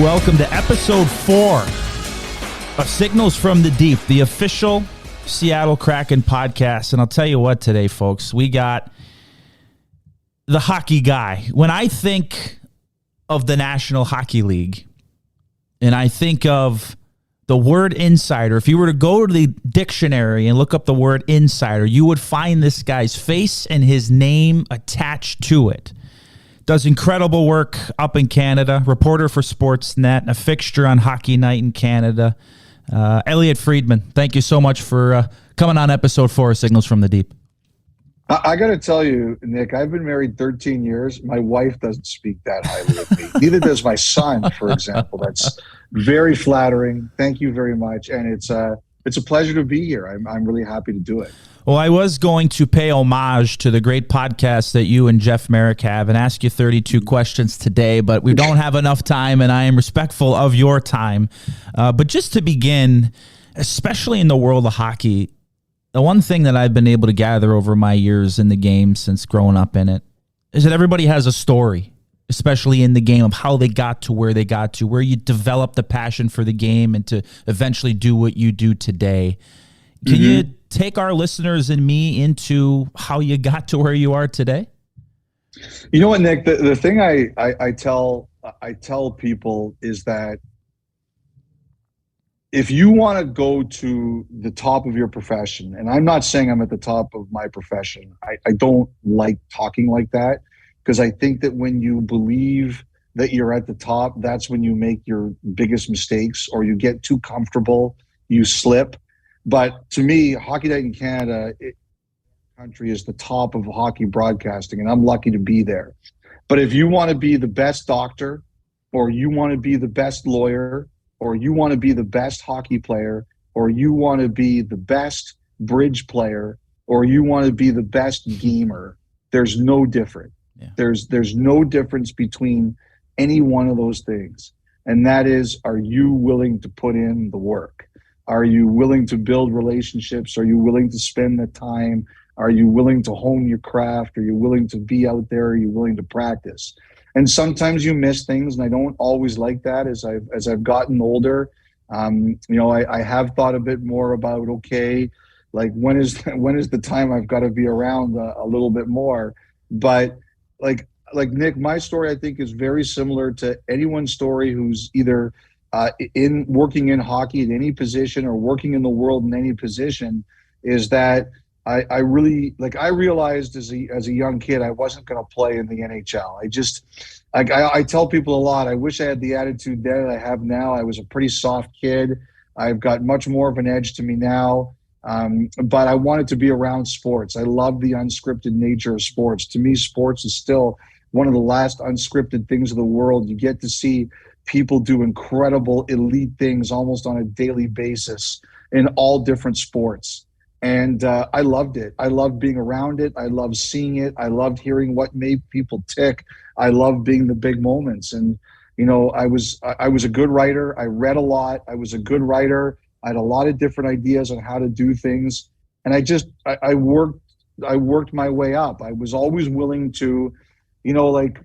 Welcome to episode 4 of Signals from the Deep, the official Seattle Kraken podcast. And I'll tell you what today, folks, we got the hockey guy. When I think of the National Hockey League and I think of the word insider, if you were to go to the dictionary and look up the word insider, you would find this guy's face and his name attached to it. Does incredible work up in Canada, reporter for Sportsnet, a fixture on Hockey Night in Canada. Elliotte Friedman, thank you so much for coming on episode 4 of Signals from the Deep. I got to tell you, Nick, I've been married 13 years. My wife doesn't speak that highly of me. Neither does my son, for example. That's very flattering. Thank you very much. And it's a pleasure to be here. I'm really happy to do it. Well, I was going to pay homage to the great podcast that you and Jeff Merrick have and ask you 32 questions today, but we don't have enough time, and I am respectful of your time. But just to begin, especially in the world of hockey, the one thing that I've been able to gather over my years in the game since growing up in it is that everybody has a story, especially in the game, of how they got to where they got to, where you develop the passion for the game and to eventually do what you do today. Can you take our listeners and me into how you got to where you are today? You know what, Nick? The thing I tell people is that if you want to go to the top of your profession, and I'm not saying I'm at the top of my profession, I don't like talking like that, because I think that when you believe that you're at the top, that's when you make your biggest mistakes, or you get too comfortable, you slip. But to me, Hockey Night in Canada, country is the top of hockey broadcasting, and I'm lucky to be there. But if you want to be the best doctor, or you want to be the best lawyer, or you want to be the best hockey player, or you want to be the best bridge player, or you want to be the best gamer, there's no difference. Yeah. There's no difference between any one of those things. And that is, are you willing to put in the work? Are you willing to build relationships? Are you willing to spend the time? Are you willing to hone your craft? Are you willing to be out there? Are you willing to practice? And sometimes you miss things, and I don't always like that as I've gotten older. I have thought a bit more about, okay, like when is the time I've got to be around a little bit more? But like Nick, my story I think is very similar to anyone's story who's either in working in hockey in any position or working in the world in any position, is that I really, like, I realized as a young kid I wasn't going to play in the NHL. I tell people a lot, I wish I had the attitude that I have now. I was a pretty soft kid. I've got much more of an edge to me now, but I wanted to be around sports. I love the unscripted nature of sports. To me, sports is still one of the last unscripted things of the world. You get to see people do incredible elite things almost on a daily basis in all different sports. And I loved it. I loved being around it. I loved seeing it. I loved hearing what made people tick. I loved being the big moments. And, you know, I was a good writer. I read a lot. I was a good writer. I had a lot of different ideas on how to do things. And I worked my way up. I was always willing to, you know, like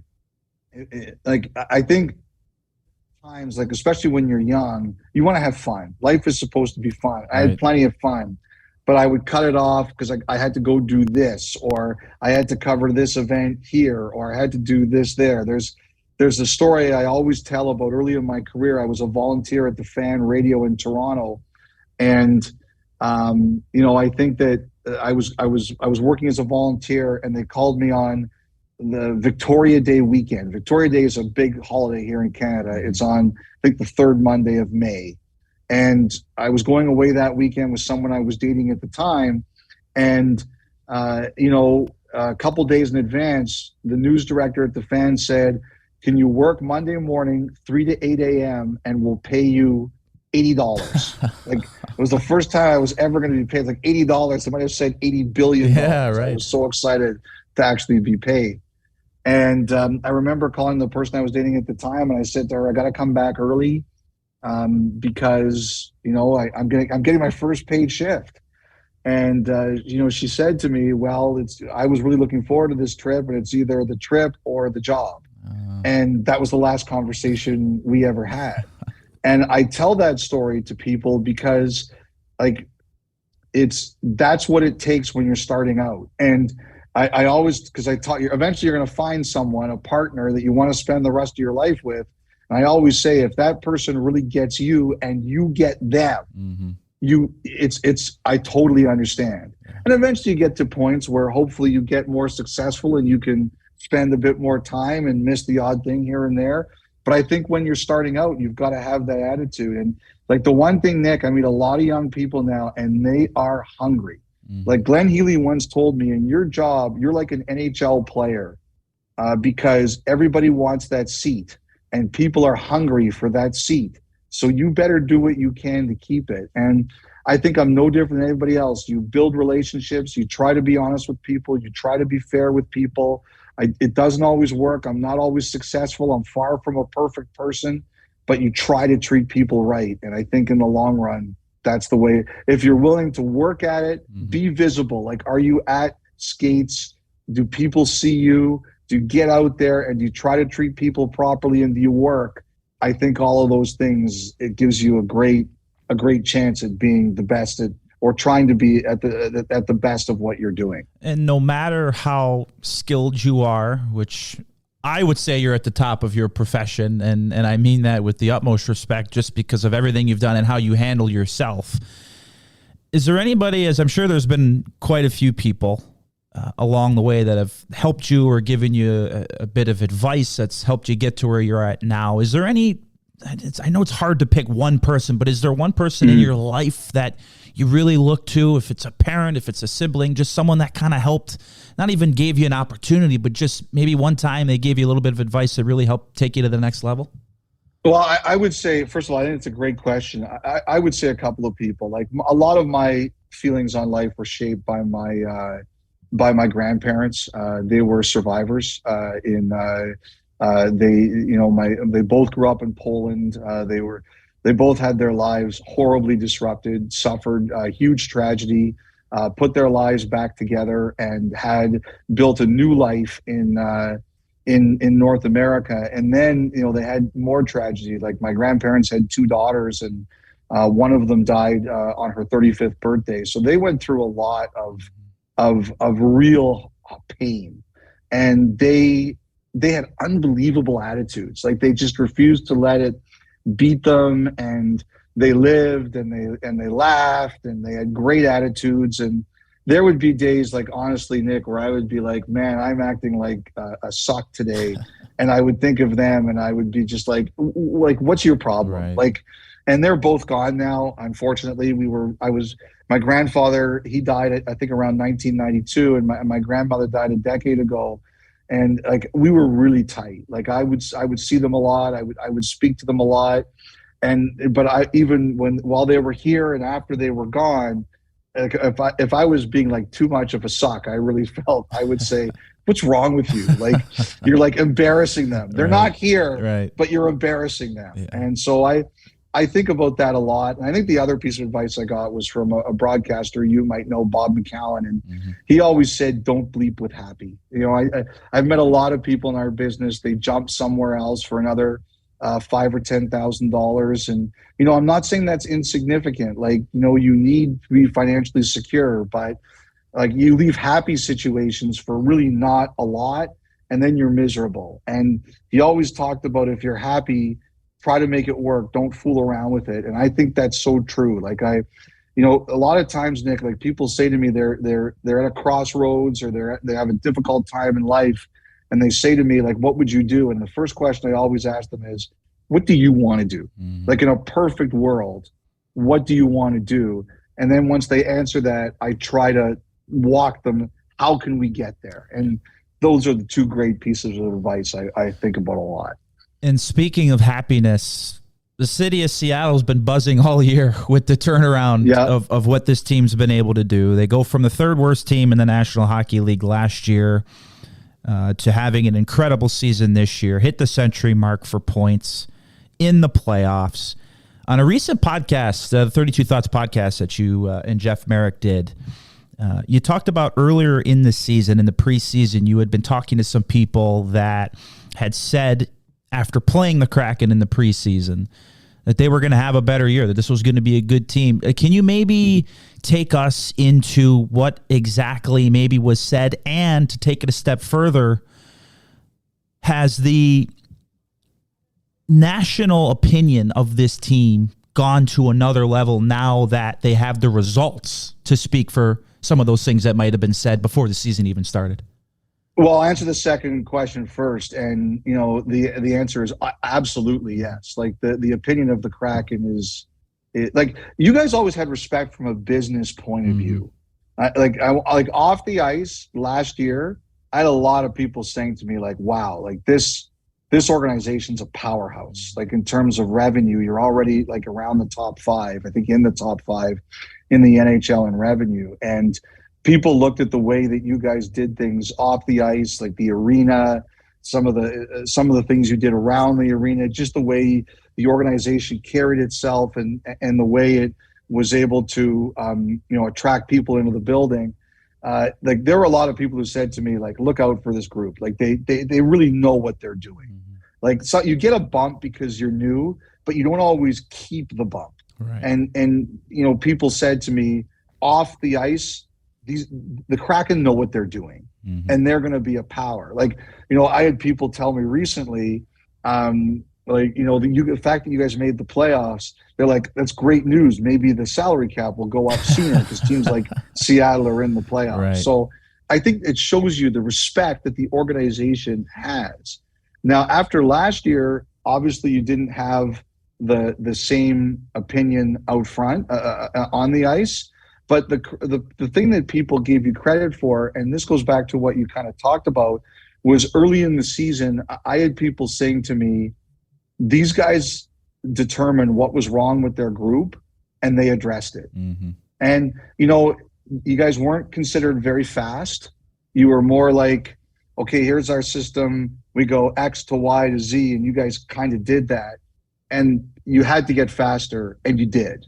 I think times, like, especially when you're young, you want to have fun. Life is supposed to be fun. Right. I had plenty of fun, but I would cut it off because I had to go do this, or I had to cover this event here, or I had to do this there. There's a story I always tell about early in my career. I was a volunteer at the Fan Radio in Toronto, and I think that I was working as a volunteer, and they called me on the Victoria Day weekend. Victoria Day is a big holiday here in Canada. It's on, I think, the third Monday of May. And I was going away that weekend with someone I was dating at the time. And, a couple days in advance, the news director at the Fan said, can you work Monday morning, 3 to 8 a.m., and we'll pay you $80. Like, it was the first time I was ever going to be paid like $80. They might have said $80 billion. Yeah, right. I was so excited to actually be paid. And I remember calling the person I was dating at the time, and I said to her, I got to come back early because, I'm getting my first paid shift. And, she said to me, well, I was really looking forward to this trip, and it's either the trip or the job. And that was the last conversation we ever had. And I tell that story to people because like that's what it takes when you're starting out. And I always, because I taught you, eventually you're going to find someone, a partner that you want to spend the rest of your life with. And I always say, if that person really gets you and you get them, I totally understand. And eventually you get to points where hopefully you get more successful and you can spend a bit more time and miss the odd thing here and there. But I think when you're starting out, you've got to have that attitude. And like the one thing, Nick, I meet a lot of young people now and they are hungry. Like Glenn Healy once told me, in your job, you're like an NHL player because everybody wants that seat and people are hungry for that seat. So you better do what you can to keep it. And I think I'm no different than anybody else. You build relationships. You try to be honest with people. You try to be fair with people. It doesn't always work. I'm not always successful. I'm far from a perfect person, but you try to treat people right. And I think in the long run, that's the way. If you're willing to work at it, be visible. Like, are you at skates? Do people see you? Do you get out there and do you try to treat people properly and do you work? I think all of those things, it gives you a great chance at being the best at, or trying to be at the best of what you're doing. And no matter how skilled you are, which I would say you're at the top of your profession, and I mean that with the utmost respect just because of everything you've done and how you handle yourself. Is there anybody, as I'm sure there's been quite a few people along the way that have helped you or given you a bit of advice that's helped you get to where you're at now? Is there any, I know it's hard to pick one person, but is there one person in your life that you really look to, if it's a parent, if it's a sibling, just someone that kind of helped, not even gave you an opportunity, but just maybe one time they gave you a little bit of advice that really helped take you to the next level? Well, I would say, first of all, I think it's a great question. I would say a couple of people. Like a lot of my feelings on life were shaped by my grandparents. They were survivors. They both grew up in Poland. They both had their lives horribly disrupted, suffered a huge tragedy, put their lives back together, and had built a new life in North America. And then, they had more tragedy. Like my grandparents had two daughters, and one of them died on her 35th birthday. So they went through a lot of real pain, and they had unbelievable attitudes. Like they just refused to let it beat them, and they lived and they laughed and they had great attitudes. And there would be days, like honestly, Nick, where I would be like, man, I'm acting like a suck today. And I would think of them and I would be just like, what's your problem? Right. Like, and they're both gone now. Unfortunately, my grandfather, he died I think around 1992, and my grandmother died a decade ago. And like we were really tight. Like I would see them a lot. I would speak to them a lot. But while they were here and after they were gone, like if I was being like too much of a suck, I really felt I would say, "What's wrong with you? Like you're like embarrassing them. They're not here, but you're embarrassing them." Yeah. And so I think about that a lot. And I think the other piece of advice I got was from a broadcaster you might know, Bob McCowan. And he always said, don't bleep with happy. I've met a lot of people in our business. They jump somewhere else for another $5,000 or $10,000. And, I'm not saying that's insignificant. Like, you need to be financially secure, but like you leave happy situations for really not a lot, and then you're miserable. And he always talked about, if you're happy, try to make it work. Don't fool around with it. And I think that's so true. Like a lot of times, Nick, like people say to me, they're at a crossroads, or they have a difficult time in life. And they say to me, like, what would you do? And the first question I always ask them is, what do you want to do? Like in a perfect world, what do you want to do? And then once they answer that, I try to walk them, how can we get there? And those are the two great pieces of advice I think about a lot. And speaking of happiness, the city of Seattle has been buzzing all year with the turnaround of what this team's been able to do. They go from the third worst team in the National Hockey League last year to having an incredible season this year, hit the century mark for points in the playoffs. On a recent podcast, the 32 Thoughts podcast that you and Jeff Merrick did, you talked about earlier in the season, in the preseason, you had been talking to some people that had said after playing the Kraken in the preseason, that they were going to have a better year, that this was going to be a good team. Can you maybe take us into what exactly maybe was said, and to take it a step further, has the national opinion of this team gone to another level now that they have the results to speak for some of those things that might have been said before the season even started? Well, I'll answer the second question first, and the answer is absolutely yes. Like the opinion of the Kraken is, like, you guys always had respect from a business point of view. Like off the ice last year, I had a lot of people saying to me like, "Wow, like this organization's a powerhouse. Like in terms of revenue, you're already like around the top 5. I think in the top 5 in the NHL in revenue." And people looked at the way that you guys did things off the ice, like the arena, some of the things you did around the arena, just the way the organization carried itself, and the way it was able to attract people into the building. Like there were a lot of people who said to me like, "Look out for this group. Like they really know what they're doing." Like, so you get a bump because you're new, but you don't always keep the bump. Right. And people said to me off the ice, the Kraken know what they're doing, and they're going to be a power. Like, I had people tell me recently, the fact that you guys made the playoffs, they're like, that's great news. Maybe the salary cap will go up sooner because teams like Seattle are in the playoffs. Right. So I think it shows you the respect that the organization has. Now, after last year, obviously you didn't have the same opinion out front on the ice. But the thing that people gave you credit for, and this goes back to what you kind of talked about, was early in the season, I had people saying to me, these guys determined what was wrong with their group, and they addressed it. And, you guys weren't considered very fast. You were more like, okay, here's our system. We go X to Y to Z, and you guys kind of did that. And you had to get faster, and you did.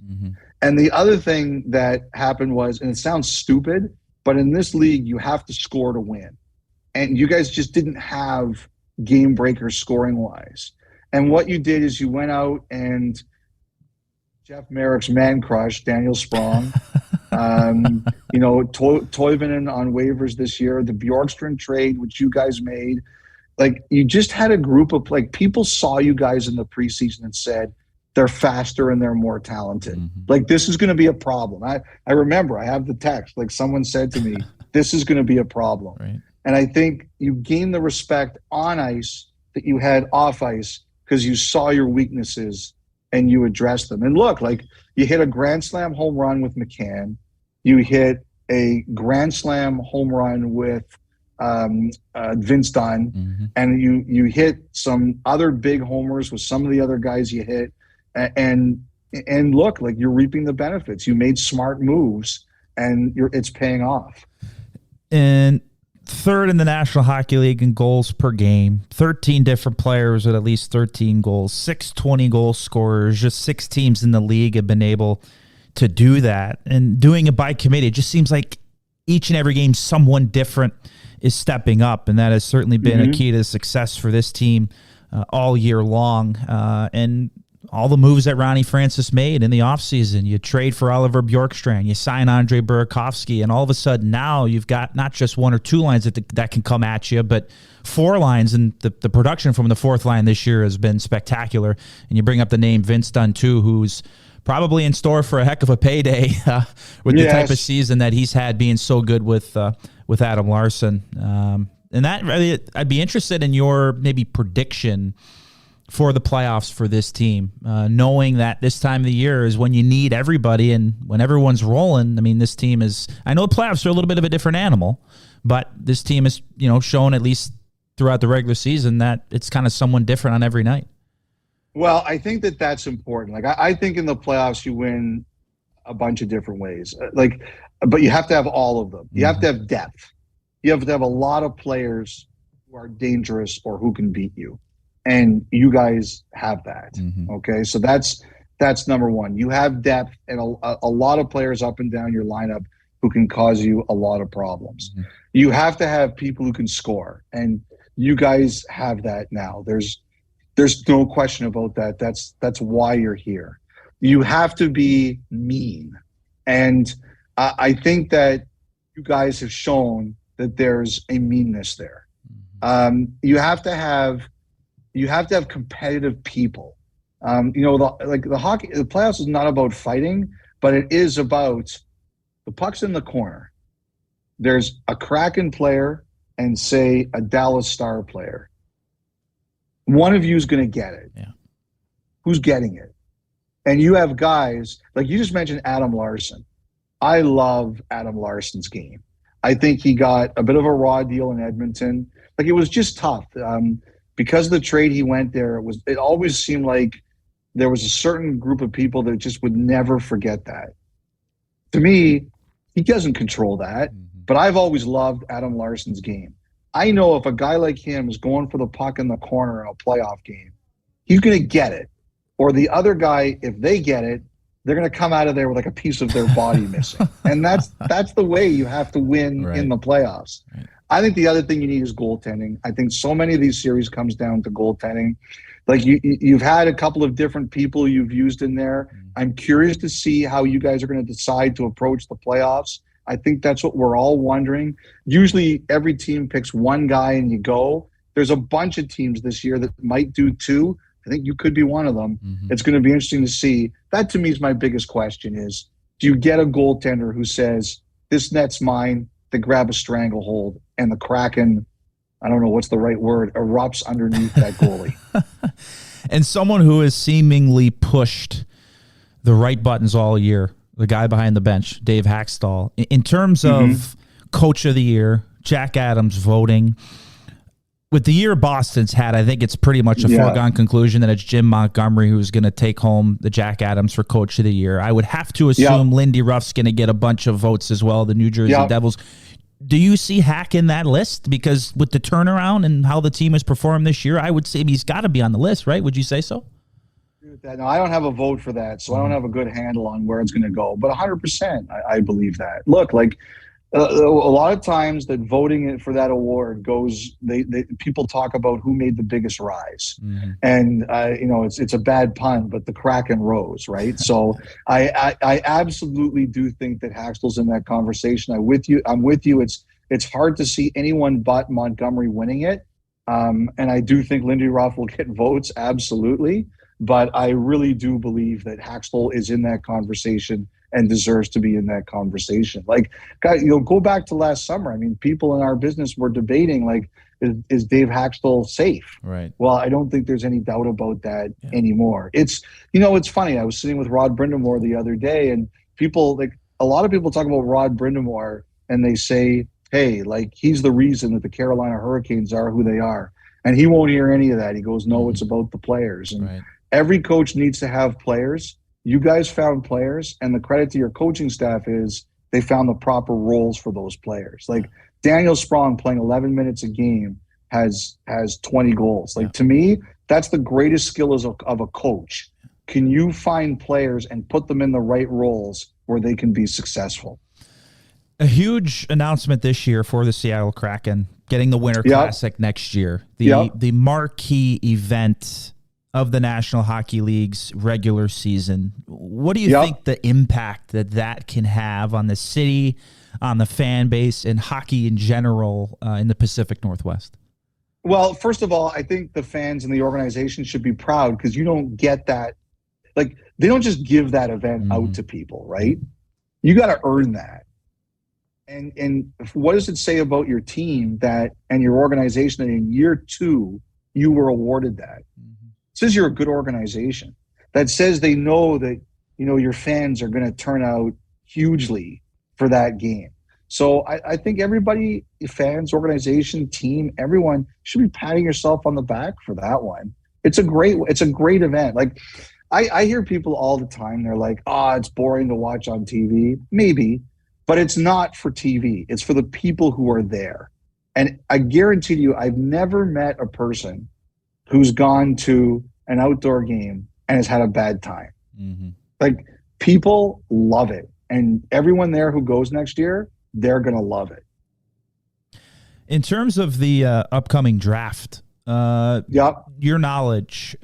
And the other thing that happened was, and it sounds stupid, but in this league, you have to score to win. And you guys just didn't have game breakers scoring wise. And what you did is you went out and Jeff Merrick's man crush, Daniel Sprong, Toivonen on waivers this year, the Bjorkstrand trade, which you guys made. Like, you just had a group of, like, people saw you guys in the preseason and said, they're faster and they're more talented. Like, this is going to be a problem. I remember, I have the text, like someone said to me, this is going to be a problem. Right. And I think you gained the respect on ice that you had off ice because you saw your weaknesses and you addressed them. And look, like, you hit a Grand Slam home run with McCann. You hit a Grand Slam home run with Vince Dunn. And you hit some other big homers with some of the other guys you hit. And look, like, you're reaping the benefits. You made smart moves, and it's paying off. And third in the National Hockey League in goals per game, 13 different players with at least 13 goals, 6 20-goal scorers. Just 6 teams in the league have been able to do that. And doing it by committee, it just seems like each and every game someone different is stepping up, and that has certainly been a key to success for this team all year long. And all the moves that Ronnie Francis made in the offseason, you trade for Oliver Bjorkstrand, you sign Andre Burakovsky, and all of a sudden now you've got not just 1 or 2 lines that can come at you, but 4 lines, and the production from the 4th line this year has been spectacular. And you bring up the name Vince Dunn, too, who's probably in store for a heck of a payday with the type of season that he's had, being so good with Adam Larson. And that really, I'd be interested in your maybe prediction for the playoffs for this team, knowing that this time of the year is when you need everybody, and when everyone's rolling. I mean, this team is, I know the playoffs are a little bit of a different animal, but this team is, shown at least throughout the regular season that it's kind of someone different on every night. Well, I think that's important. Like, I think in the playoffs you win a bunch of different ways. But you have to have all of them. You have to have depth. You have to have a lot of players who are dangerous or who can beat you. And you guys have that. Okay, so that's number one. You have depth and a lot of players up and down your lineup who can cause you a lot of problems. You have to have people who can score, and you guys have that now. There's There's no question about that. That's why you're here. You have to be mean. And I think that you guys have shown that there's a meanness there. You have to have competitive people. The hockey, the playoffs is not about fighting, but it is about the puck's in the corner. There's a Kraken player and, say, a Dallas Star player. One of you is going to get it. Yeah. Who's getting it? And you have guys, like you just mentioned Adam Larson. I love Adam Larson's game. I think he got a bit of a raw deal in Edmonton. Like, it was just tough. Because of the trade he went there, it always seemed like there was a certain group of people that just would never forget that. To me, he doesn't control that, but I've always loved Adam Larson's game. I know if a guy like him is going for the puck in the corner in a playoff game, he's going to get it. Or the other guy, if they get it, they're going to come out of there with like a piece of their body missing. And that's the way you have to win in the playoffs. Right. I think the other thing you need is goaltending. I think so many of these series comes down to goaltending. Like you've had a couple of different people you've used in there. I'm curious to see how you guys are going to decide to approach the playoffs. I think that's what we're all wondering. Usually every team picks one guy and you go. There's a bunch of teams this year that might do two. I think you could be one of them. It's going to be interesting to see. That to me is my biggest question is, do you get a goaltender who says, this net's mine, they grab a stranglehold, and the Kraken, I don't know what's the right word, erupts underneath that goalie? And someone who has seemingly pushed the right buttons all year, the guy behind the bench, Dave Haxtell. In terms of Coach of the Year, Jack Adams voting, with the year Boston's had, I think it's pretty much a foregone conclusion that it's Jim Montgomery who's going to take home the Jack Adams for Coach of the Year. I would have to assume Lindy Ruff's going to get a bunch of votes as well, the New Jersey Devils. Do you see Hack in that list? Because with the turnaround and how the team has performed this year, I would say he's got to be on the list, right? Would you say so? No, I don't have a vote for that, so I don't have a good handle on where it's going to go. But 100%, I believe that. Look, like a lot of times that voting for that award goes, people talk about who made the biggest rise, and it's a bad pun, but the Kraken rose, right? So I absolutely do think that Haxtell's in that conversation. I'm with you. It's hard to see anyone but Montgomery winning it, and I do think Lindy Ruff will get votes, absolutely. But I really do believe that Haxtell is in that conversation and deserves to be in that conversation. Like, go back to last summer. I mean, people in our business were debating, like, is Dave Haxtell safe? Right. Well, I don't think there's any doubt about that anymore. It's funny. I was sitting with Rod Brindamore the other day, and a lot of people talk about Rod Brindamore, and they say, hey, like, he's the reason that the Carolina Hurricanes are who they are. And he won't hear any of that. He goes, no, it's about the players. And every coach needs to have players. You guys found players, and the credit to your coaching staff is they found the proper roles for those players. Like Daniel Sprong playing 11 minutes a game has 20 goals. Like, to me, that's the greatest skill of a coach. Can you find players and put them in the right roles where they can be successful? A huge announcement this year for the Seattle Kraken, getting the Winter Classic next year. The marquee event of the National Hockey League's regular season. What do you think the impact that can have on the city, on the fan base, and hockey in general in the Pacific Northwest? Well, first of all, I think the fans and the organization should be proud because you don't get that. Like, they don't just give that event out to people, right? You got to earn that. And what does it say about your team and your organization that in year 2 you were awarded that? It says you're a good organization. That says they know that your fans are going to turn out hugely for that game. So I think everybody, fans, organization, team, everyone should be patting yourself on the back for that one. It's a great event. Like, I hear people all the time. They're like, it's boring to watch on TV. Maybe. But it's not for TV. It's for the people who are there. And I guarantee you, I've never met a person who's gone to an outdoor game and has had a bad time. Like, people love it. And everyone there who goes next year, they're going to love it. In terms of the upcoming draft, your knowledge,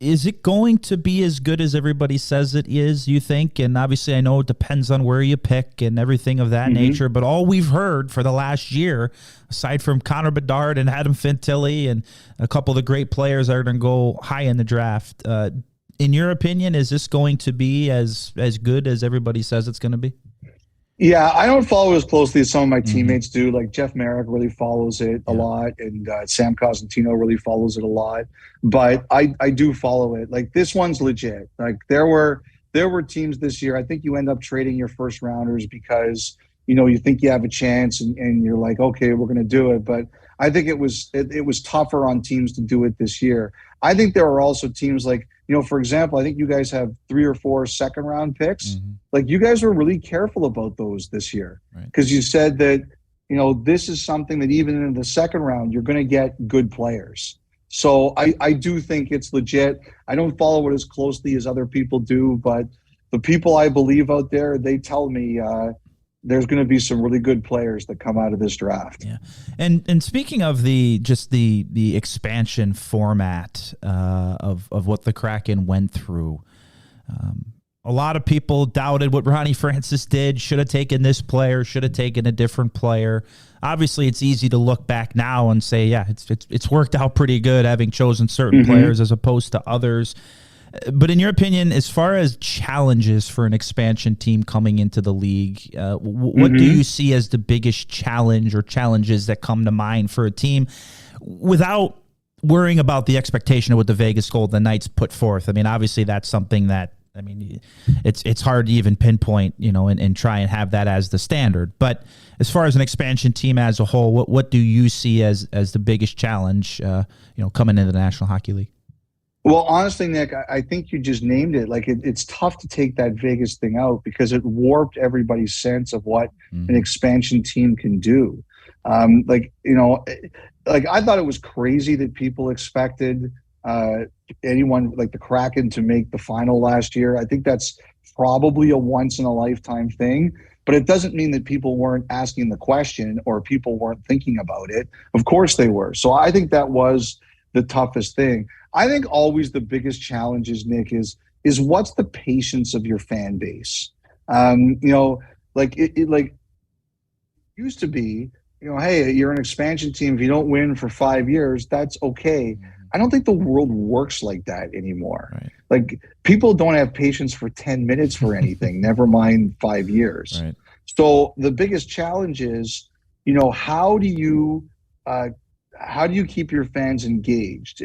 is it going to be as good as everybody says it is, you think? And obviously I know it depends on where you pick and everything of that nature, but all we've heard for the last year, aside from Connor Bedard and Adam Fantilli and a couple of the great players that are going to go high in the draft, in your opinion, is this going to be as good as everybody says it's going to be? Yeah, I don't follow as closely as some of my teammates do. Like Jeff Merrick really follows it a lot, and Sam Cosentino really follows it a lot. But I do follow it. Like this one's legit. Like there were teams this year. I think you end up trading your first rounders because you think you have a chance, and you're like, okay, we're going to do it. But I think it was tougher on teams to do it this year. I think there are also teams like, for example, I think you guys have 3 or 4 second-round picks. Like you guys were really careful about those this year because you said that, this is something that even in the second round, you're going to get good players. So I do think it's legit. I don't follow it as closely as other people do, but the people I believe out there, they tell me there's going to be some really good players that come out of this draft. Yeah, and speaking of the expansion format of what the Kraken went through, a lot of people doubted what Ronnie Francis did. Should have taken this player. Should have taken a different player. Obviously, it's easy to look back now and say, yeah, it's worked out pretty good having chosen certain players as opposed to others. But in your opinion, as far as challenges for an expansion team coming into the league, what do you see as the biggest challenge or challenges that come to mind for a team without worrying about the expectation of what the Vegas Golden Knights put forth? I mean, obviously that's something that, it's hard to even pinpoint, and try and have that as the standard. But as far as an expansion team as a whole, what do you see as the biggest challenge, coming into the National Hockey League? Well, honestly, Nick, I think you just named it. Like it's tough to take that Vegas thing out because it warped everybody's sense of what an expansion team can do. I thought it was crazy that people expected anyone like the Kraken to make the final last year. I think that's probably a once in a lifetime thing, but it doesn't mean that people weren't asking the question or people weren't thinking about it. Of course they were. So I think that was the toughest thing. I think always the biggest challenges, Nick, is what's the patience of your fan base? It used to be, hey, you're an expansion team. If you don't win for 5 years, that's okay. I don't think the world works like that anymore. Right. Like people don't have patience for 10 minutes for anything, never mind 5 years. Right. So the biggest challenge is, how do you keep your fans engaged?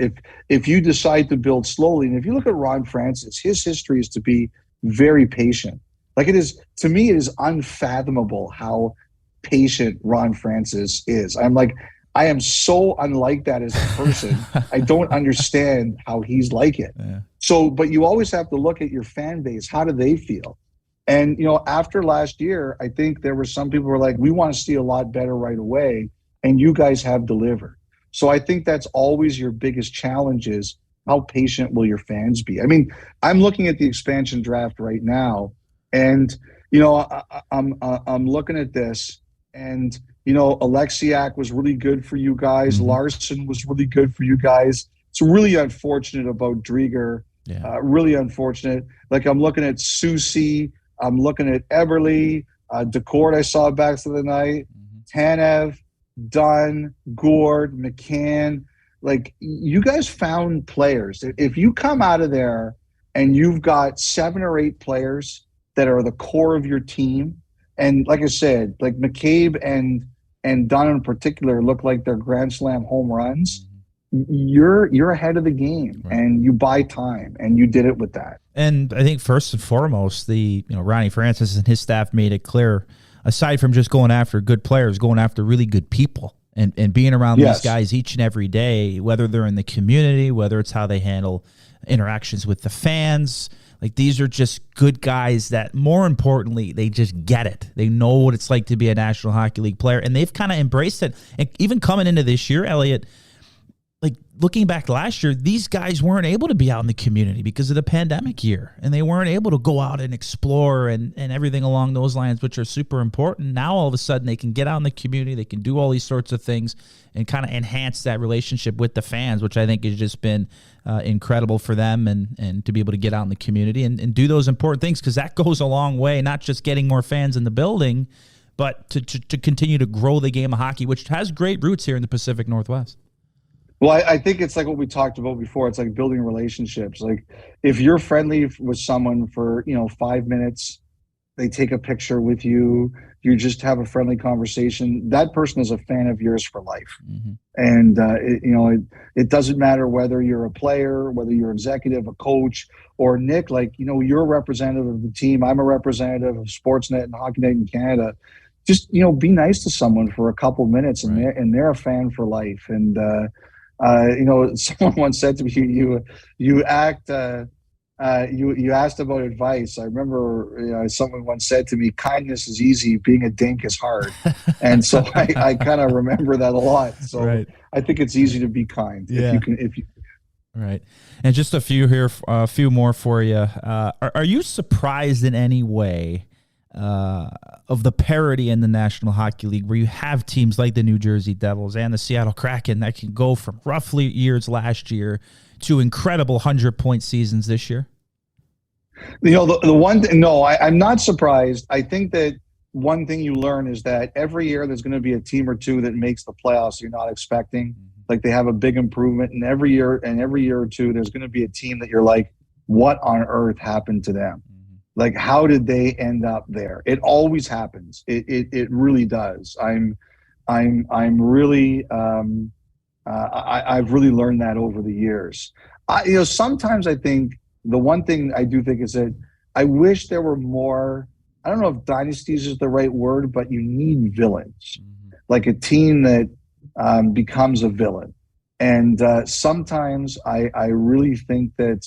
If you decide to build slowly, and if you look at Ron Francis, his history is to be very patient. Like it is, to me, it is unfathomable how patient Ron Francis is. I am so unlike that as a person. I don't understand how he's like it. Yeah. So, but you always have to look at your fan base. How do they feel? And, after last year, I think there were some people who were like, we want to see a lot better right away. And you guys have delivered. So I think that's always your biggest challenge is how patient will your fans be? I mean, I'm looking at the expansion draft right now and, I'm looking at this and, Alexiak was really good for you guys. Larson was really good for you guys. It's really unfortunate about Drieger. Yeah. Really unfortunate. Like I'm looking at Soucy. I'm looking at Eberle. Decourt I saw back to the night. Tanev. Dunn, Gord, McCann, like you guys found players. If you come out of there and you've got 7 or 8 players that are the core of your team, and like I said, like McCabe and Dunn in particular look like they're Grand Slam home runs, you're ahead of the game, right? And you buy time, and you did it with that. And I think first and foremost, Ronnie Francis and his staff made it clear, aside from just going after good players, going after really good people and being around these guys each and every day, whether they're in the community, whether it's how they handle interactions with the fans. Like these are just good guys that, more importantly, they just get it. They know what it's like to be a National Hockey League player, and they've kind of embraced it. And even coming into this year, Elliotte, like looking back last year, these guys weren't able to be out in the community because of the pandemic year, and they weren't able to go out and explore and everything along those lines, which are super important. Now, all of a sudden, they can get out in the community, they can do all these sorts of things and kind of enhance that relationship with the fans, which I think has just been incredible for them, and to be able to get out in the community and do those important things, because that goes a long way, not just getting more fans in the building, but to continue to grow the game of hockey, which has great roots here in the Pacific Northwest. Well, I think it's like what we talked about before. It's like building relationships. Like if you're friendly with someone for, 5 minutes, they take a picture with you, you just have a friendly conversation, that person is a fan of yours for life. Mm-hmm. And, it doesn't matter whether you're a player, whether you're executive, a coach, or Nick, you're a representative of the team. I'm a representative of Sportsnet and Hockey Night in Canada. Just, be nice to someone for a couple minutes, and they're a fan for life. And, someone once said to me, you asked about advice. I remember someone once said to me, kindness is easy, being a dink is hard. And so I kind of remember that a lot. So right. I think it's easy to be kind. Yeah. If you Right. And just a few more for you. Are you surprised in any way of the parity in the National Hockey League, where you have teams like the New Jersey Devils and the Seattle Kraken that can go from roughly years last year to incredible 100-point seasons this year? The one thing, no, I'm not surprised. I think that one thing you learn is that every year there's going to be a team or two that makes the playoffs you're not expecting. Like they have a big improvement, and every year or two there's going to be a team that you're like, what on earth happened to them? Like, how did they end up there? It always happens. It really does. I'm really I've really learned that over the years. Sometimes I think the one thing I do think is that I wish there were more. I don't know if dynasties is the right word, but you need villains, like a team that becomes a villain. And sometimes I really think that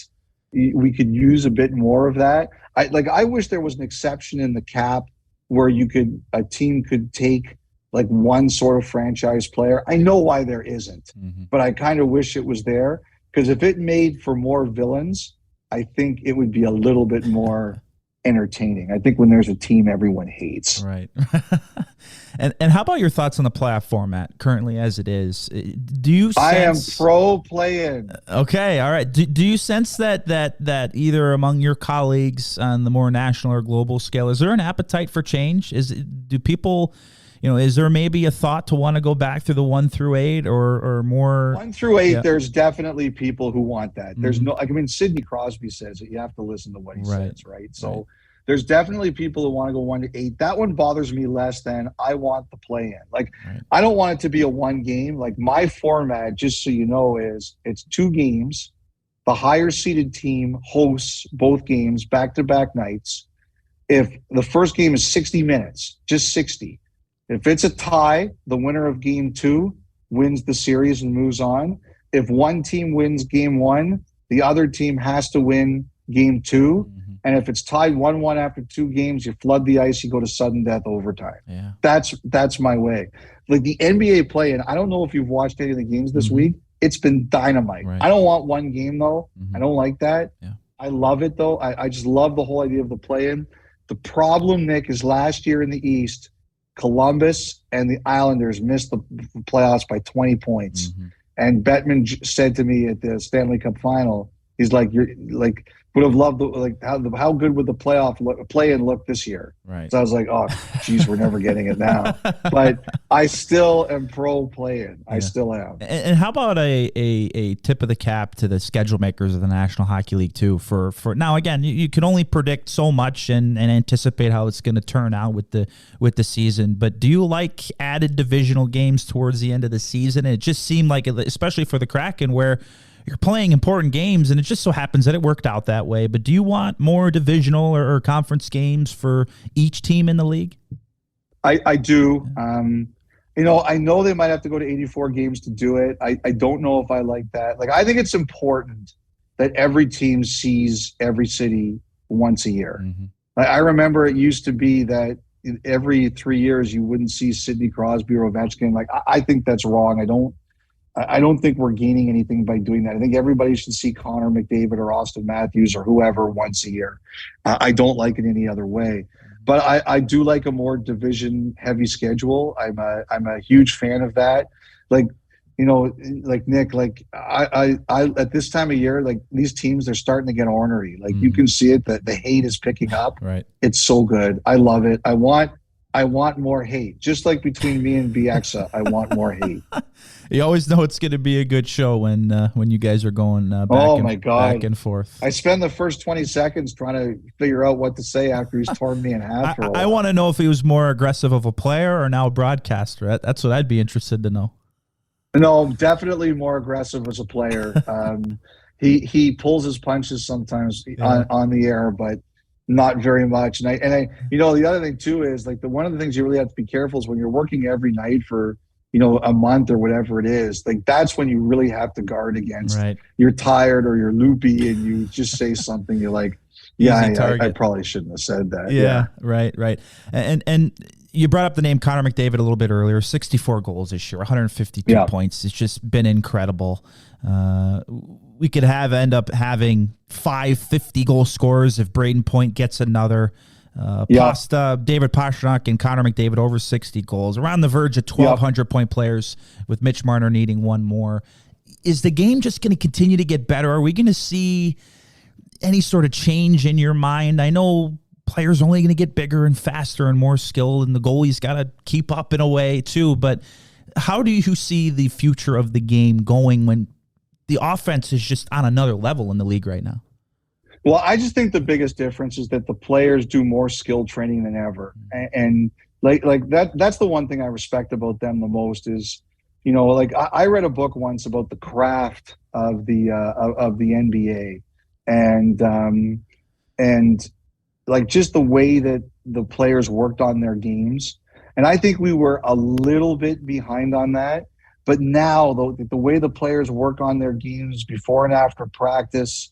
we could use a bit more of that. I wish there was an exception in the cap where a team could take like one sort of franchise player. I know why there isn't, but I kind of wish it was there, because if it made for more villains, I think it would be a little bit more entertaining. I think when there's a team everyone hates. Right. And how about your thoughts on the playoff format currently as it is? Do you sense... I am pro play-in. Okay, all right. Do you sense that either among your colleagues on the more national or global scale, is there an appetite for change? Do people, is there maybe a thought to want to go back through the 1 through 8 or more? 1 through 8, yeah. There's definitely people who want that. There's Sidney Crosby says it. You have to listen to what he says, right? So there's definitely people who want to go 1 to 8. That one bothers me less than I want the play-in. I don't want it to be a one game. Like, my format, just so you know, is it's 2 games. The higher seeded team hosts both games back-to-back nights. If the first game is 60 minutes, just 60. If it's a tie, the winner of game 2 wins the series and moves on. If one team wins game 1, the other team has to win game 2. And if it's tied 1-1 after 2 games, you flood the ice, you go to sudden death overtime. Yeah. That's my way. Like the NBA play, and I don't know if you've watched any of the games this week. It's been dynamite. Right. I don't want one game, though. I don't like that. Yeah. I love it, though. I just love the whole idea of the play-in. The problem, Nick, is last year in the East, Columbus and the Islanders missed the playoffs by 20 points. And Bettman said to me at the Stanley Cup final, he's like, "You're like." Would have loved how good would the play-in look this year? Right. So I was like, oh, geez, we're never getting it now. But I still am pro play-in. I still am. And how about a tip of the cap to the schedule makers of the National Hockey League too? For now, again, you can only predict so much and anticipate how it's going to turn out with the season. But do you like added divisional games towards the end of the season? It just seemed like, especially for the Kraken, where you're playing important games, and it just so happens that it worked out that way. But do you want more divisional or conference games for each team in the league? I do. I know they might have to go to 84 games to do it. I don't know if I like that. Like, I think it's important that every team sees every city once a year. I remember it used to be that every 3 years you wouldn't see Sidney Crosby or Ovechkin. Like, I think that's wrong. I don't think we're gaining anything by doing that. I think everybody should see Connor McDavid or Austin Matthews or whoever once a year. I don't like it any other way. But I do like a more division heavy schedule. I'm a huge fan of that. Like, like Nick, like I at this time of year, like these teams, they're starting to get ornery. Like you can see it, that the hate is picking up. Right. It's so good. I love it. I want more hate. Just like between me and BXA, I want more hate. You always know it's going to be a good show when you guys are going back and forth. I spend the first 20 seconds trying to figure out what to say after he's torn me in half. I want to know if he was more aggressive of a player or now a broadcaster. That's what I'd be interested to know. No, definitely more aggressive as a player. He pulls his punches sometimes on the air, but not very much. And I the other thing too is like one of the things you really have to be careful is when you're working every night for a month or whatever it is, like that's when you really have to guard against. Right. You're tired or you're loopy and you just say something you're like, I probably shouldn't have said that. Yeah. Right. And you brought up the name Connor McDavid a little bit earlier. 64 goals this year, 152 points. It's just been incredible. We could end up having 5 50-goal scorers if Braden Point gets another. Pasta, David Pastrnak, and Connor McDavid over 60 goals. Around the verge of 1,200-point players with Mitch Marner needing one more. Is the game just going to continue to get better? Are we going to see any sort of change in your mind? I know players are only going to get bigger and faster and more skilled, and the goalie's got to keep up in a way too. But how do you see the future of the game going when the offense is just on another level in the league right now? Well, I just think the biggest difference is that the players do more skill training than ever. And like that's the one thing I respect about them the most is, like I read a book once about the craft of the NBA and like just the way that the players worked on their games. And I think we were a little bit behind on that. But now the way the players work on their games before and after practice,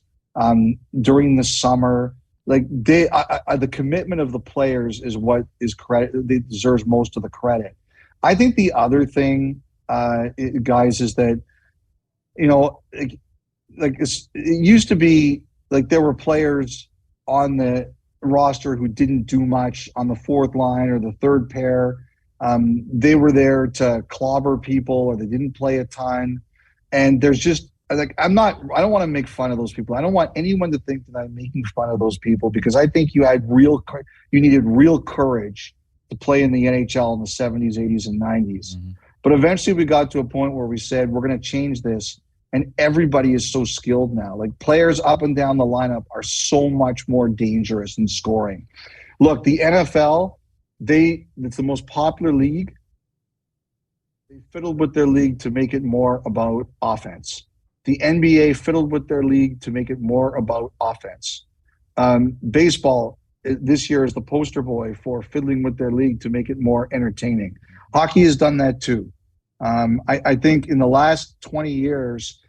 during the summer, like the commitment of the players is what is credit. They deserves most of the credit. I think the other thing, guys, is that it used to be like there were players on the roster who didn't do much on the fourth line or the third pair. They were there to clobber people or they didn't play a ton. And there's just like I don't want to make fun of those people. I don't want anyone to think that I'm making fun of those people because I think you needed real courage to play in the NHL in the 70s, 80s, and 90s. Mm-hmm. But eventually we got to a point where we said, we're going to change this. And everybody is so skilled now. Like players up and down the lineup are so much more dangerous in scoring. Look, the NFL, it's the most popular league. They fiddled with their league to make it more about offense. The NBA fiddled with their league to make it more about offense. Baseball this year is the poster boy for fiddling with their league to make it more entertaining. Hockey has done that too. I think in the last 20 years,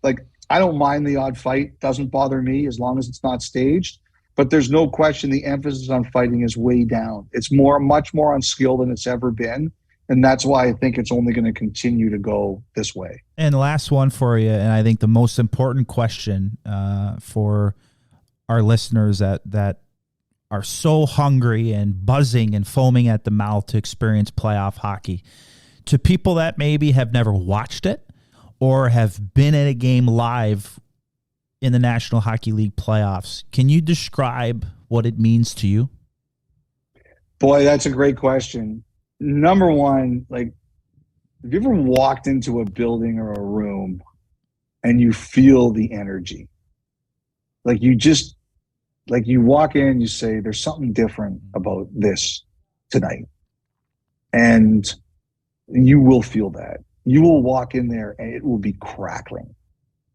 like I don't mind the odd fight. Doesn't bother me as long as it's not staged. But there's no question the emphasis on fighting is way down. It's much more on skill than it's ever been. And that's why I think it's only going to continue to go this way. And the last one for you, and I think the most important question for our listeners that are so hungry and buzzing and foaming at the mouth to experience playoff hockey. To people that maybe have never watched it or have been at a game live in the National Hockey League playoffs, can you describe what it means to you? Boy, that's a great question. Number one, like, have you ever walked into a building or a room and you feel the energy? Like you walk in, you say, there's something different about this tonight. And you will feel that. You will walk in there and it will be crackling.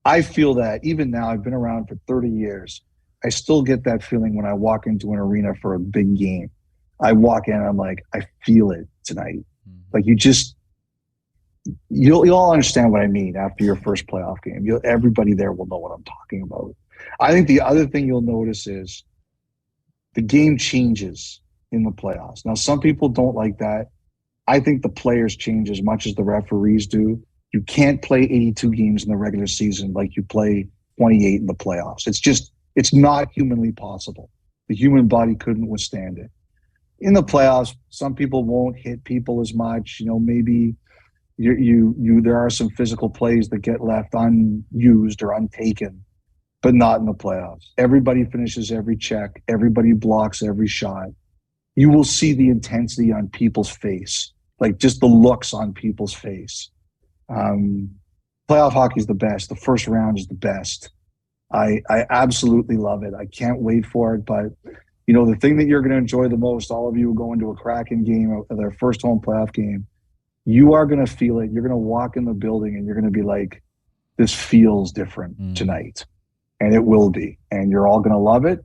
I feel that even now. I've been around for 30 years. I still get that feeling when I walk into an arena for a big game. I walk in and I'm like, I feel it tonight. Like you'll all understand what I mean after your first playoff game. Everybody there will know what I'm talking about. I think the other thing you'll notice is the game changes in the playoffs. Now, some people don't like that. I think the players change as much as the referees do. You can't play 82 games in the regular season like you play 28 in the playoffs. It's not humanly possible. The human body couldn't withstand it. In the playoffs, some people won't hit people as much. Maybe there are some physical plays that get left unused or untaken, but not in the playoffs. Everybody finishes every check. Everybody blocks every shot. You will see the intensity on people's face, like just the looks on people's face. Playoff hockey is the best. The first round is the best. I absolutely love it. I can't wait for it. But, the thing that you're going to enjoy the most, all of you who go into a Kraken game, their first home playoff game, you are going to feel it. You're going to walk in the building and you're going to be like, this feels different tonight. And it will be. And you're all going to love it.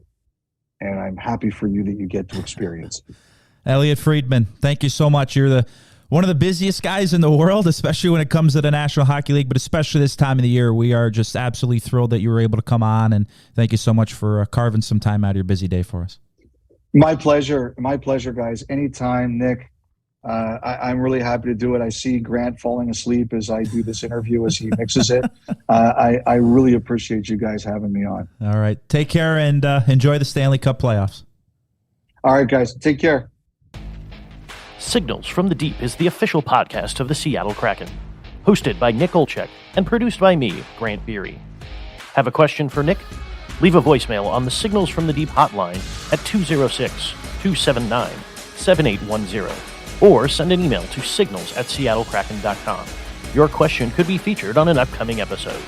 And I'm happy for you that you get to experience it. Elliotte Friedman, thank you so much. You're one of the busiest guys in the world, especially when it comes to the National Hockey League, but especially this time of the year. We are just absolutely thrilled that you were able to come on, and thank you so much for carving some time out of your busy day for us. My pleasure. My pleasure, guys. Anytime, Nick. I'm really happy to do it. I see Grant falling asleep as I do this interview as he mixes it. I really appreciate you guys having me on. All right. Take care and enjoy the Stanley Cup playoffs. All right, guys. Take care. Signals from the Deep is the official podcast of the Seattle Kraken. Hosted by Nick Olczyk and produced by me, Grant Beery. Have a question for Nick? Leave a voicemail on the Signals from the Deep hotline at 206-279-7810 or send an email to signals@seattlekraken.com. Your question could be featured on an upcoming episode.